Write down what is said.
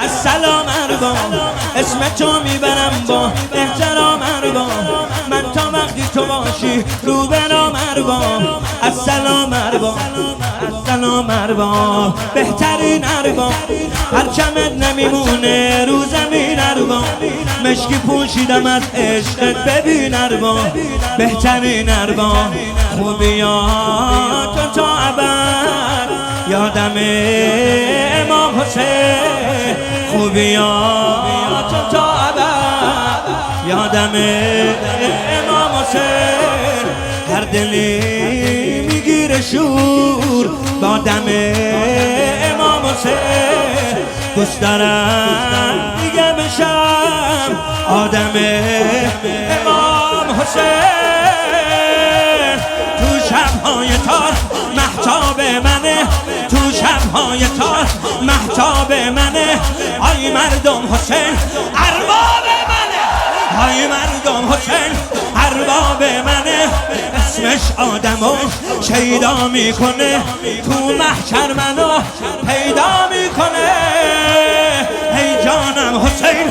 السلام اربا، اسم تو میبرم با احترام اربا، من تا وقتی تو باشی رو برام اربا. السلام اربا، السلام اربا، بهترین اربا، پرچمت نمیمونه رو زمین اربا، مشکی پوشیدم از عشقت ببین اربا، بهترین اربا، خوبیات تو تا ابد یادم امام حسین، خوبیات تو تا ابد یادم امام حسین، هر دلی میگیره شور با دم امام حسین، دوست دارم دیگه بشم آدم امام حسین. تو شب‌های تار مهتاب منه، تو شب‌های تار مهتاب منه، آی مردم حسین ارباب منه، آی مردم حسین ارباب منه، اسمش آدمو شیدا میکنه، تو محشر منو پیدا میکنه. ای جانم حسین